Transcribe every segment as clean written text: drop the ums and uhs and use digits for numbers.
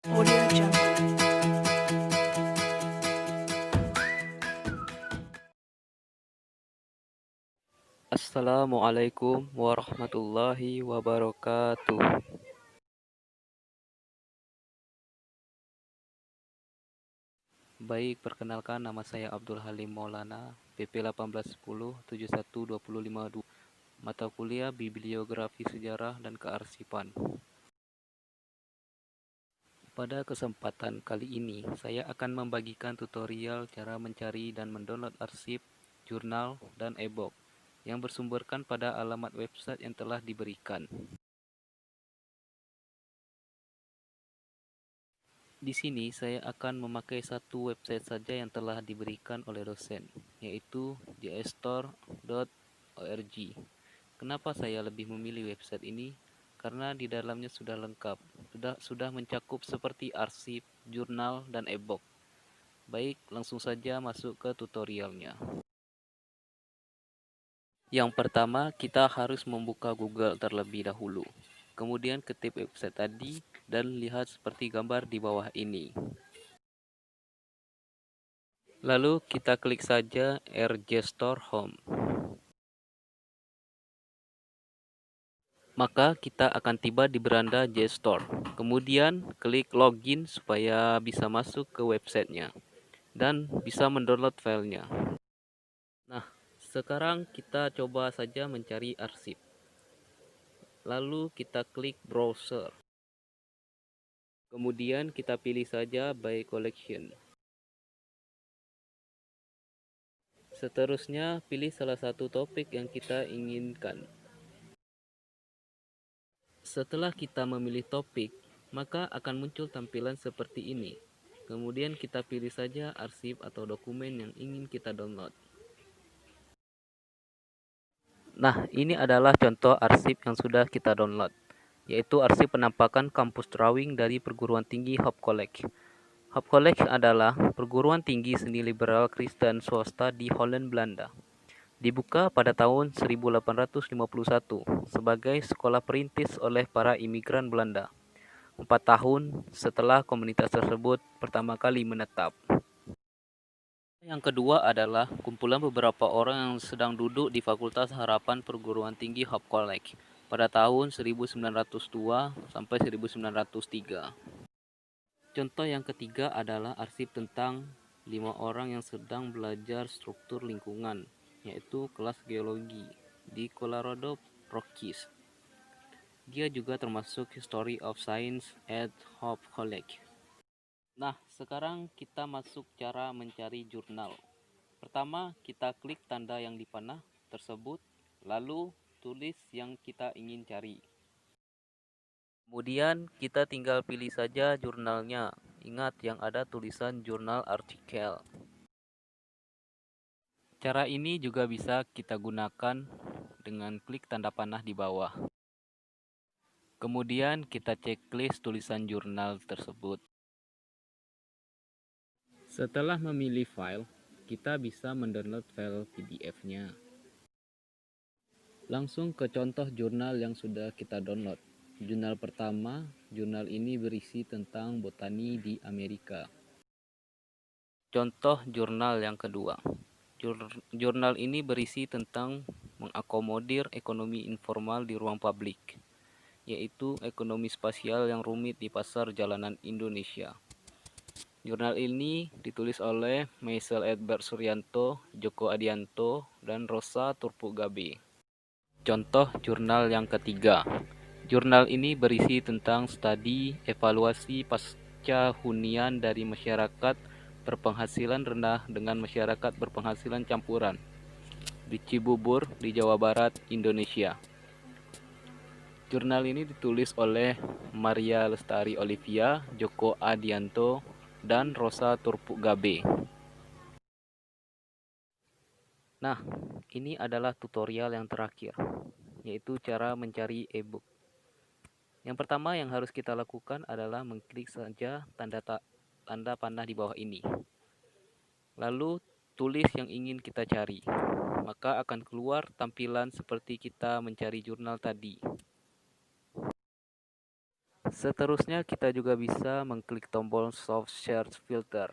Audio Jungle. Assalamualaikum warahmatullahi wabarakatuh. Baik, perkenalkan nama saya Abdul Halim Maulana, PP 1810 71 252, mata kuliah Bibliografi Sejarah dan Kearsipan. Pada kesempatan kali ini, saya akan membagikan tutorial cara mencari dan mendownload arsip, jurnal, dan e-book yang bersumberkan pada alamat website yang telah diberikan. Di sini saya akan memakai satu website saja yang telah diberikan oleh dosen, yaitu jstor.org. Kenapa saya lebih memilih website ini? Karena di dalamnya sudah lengkap, sudah mencakup seperti arsip, jurnal, dan e-book. Baik, langsung saja masuk ke tutorialnya. Yang pertama, kita harus membuka Google terlebih dahulu. Kemudian ketik website tadi dan lihat seperti gambar di bawah ini. Lalu kita klik saja RJ Store Home. Maka kita akan tiba di beranda JStore. Kemudian klik login supaya bisa masuk ke websitenya dan bisa mendownload filenya. Nah, sekarang kita coba saja mencari arsip. Lalu kita klik browser. Kemudian kita pilih saja by collection. Seterusnya pilih salah satu topik yang kita inginkan. Setelah kita memilih topik, maka akan muncul tampilan seperti ini. Kemudian kita pilih saja arsip atau dokumen yang ingin kita download. Nah, ini adalah contoh arsip yang sudah kita download, yaitu arsip penampakan kampus drawing dari Perguruan Tinggi Hope College. Hope College adalah perguruan tinggi seni liberal Kristen swasta di Holland, Belanda. Dibuka pada tahun 1851 sebagai sekolah perintis oleh para imigran Belanda. 4 tahun setelah komunitas tersebut pertama kali menetap. Yang kedua adalah kumpulan beberapa orang yang sedang duduk di Fakultas Harapan Perguruan Tinggi Hope College pada tahun 1902 sampai 1903. Contoh yang ketiga adalah arsip tentang 5 orang yang sedang belajar struktur lingkungan, yaitu kelas geologi di Colorado Rockies. Dia juga termasuk History of Science at Hope College. Nah, sekarang kita masuk cara mencari jurnal. Pertama, kita klik tanda yang dipanah tersebut, lalu tulis yang kita ingin cari. Kemudian, kita tinggal pilih saja jurnalnya. Ingat yang ada tulisan jurnal artikel. Cara ini juga bisa kita gunakan dengan klik tanda panah di bawah. Kemudian, kita checklist tulisan jurnal tersebut. Setelah memilih file, kita bisa mendownload file PDF-nya. Langsung ke contoh jurnal yang sudah kita download. Jurnal pertama, jurnal ini berisi tentang botani di Amerika. Contoh jurnal yang kedua. Jurnal ini berisi tentang mengakomodir ekonomi informal di ruang publik, yaitu ekonomi spasial yang rumit di pasar jalanan Indonesia. Jurnal ini ditulis oleh Meisel Edbert Suryanto, Joko Adianto, dan Rosa Turpugabe. Contoh jurnal yang ketiga. Jurnal ini berisi tentang studi evaluasi pasca hunian dari masyarakat berpenghasilan rendah dengan masyarakat berpenghasilan campuran di Cibubur, di Jawa Barat, Indonesia. Jurnal ini ditulis oleh Maria Lestari Olivia, Joko Adianto, dan Rosa Turpugabe. Nah, ini adalah tutorial yang terakhir, yaitu cara mencari e-book. Yang pertama yang harus kita lakukan adalah mengklik saja tanda panah di bawah ini. Lalu tulis yang ingin kita cari. Maka akan keluar tampilan seperti kita mencari jurnal tadi. Seterusnya kita juga bisa mengklik tombol Soft Share Filter.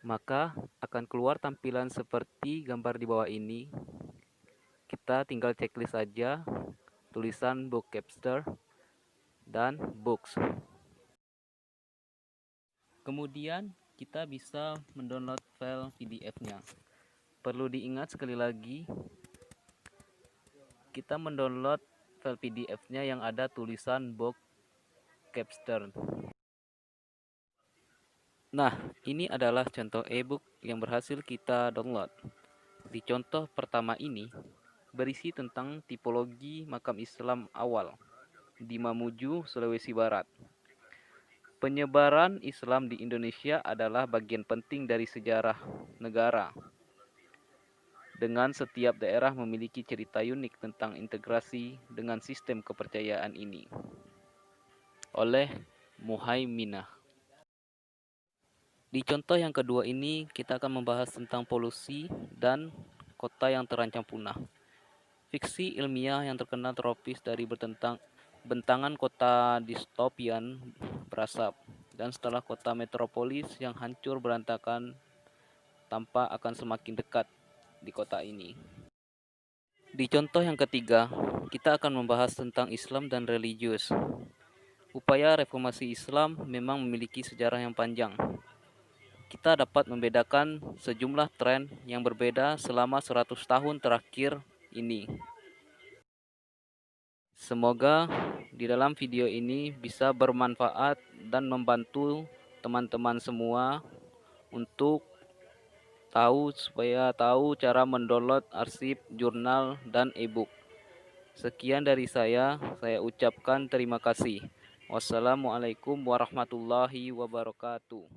Maka akan keluar tampilan seperti gambar di bawah ini. Kita tinggal checklist saja tulisan Book Capster dan Books. Kemudian kita bisa mendownload file PDF-nya. Perlu diingat sekali lagi, kita mendownload file PDF-nya yang ada tulisan Book Capster. Nah, ini adalah contoh e-book yang berhasil kita download. Di contoh pertama ini, berisi tentang tipologi makam Islam awal di Mamuju, Sulawesi Barat. Penyebaran Islam di Indonesia adalah bagian penting dari sejarah negara. Dengan setiap daerah memiliki cerita unik tentang integrasi dengan sistem kepercayaan ini. Oleh Muhaiminah. Di contoh yang kedua ini, kita akan membahas tentang polusi dan kota yang terancam punah. Fiksi ilmiah yang terkenal tropis dari bentangan kota distopian berasap, dan setelah kota metropolis yang hancur berantakan tampak akan semakin dekat di kota ini. Di contoh yang ketiga, kita akan membahas tentang Islam dan religius. Upaya reformasi Islam memang memiliki sejarah yang panjang. Kita dapat membedakan sejumlah tren yang berbeda selama 100 tahun terakhir ini. Semoga di dalam video ini bisa bermanfaat dan membantu teman-teman semua untuk supaya tahu cara mendownload arsip, jurnal, dan e-book. Sekian dari saya ucapkan terima kasih. Wassalamualaikum warahmatullahi wabarakatuh.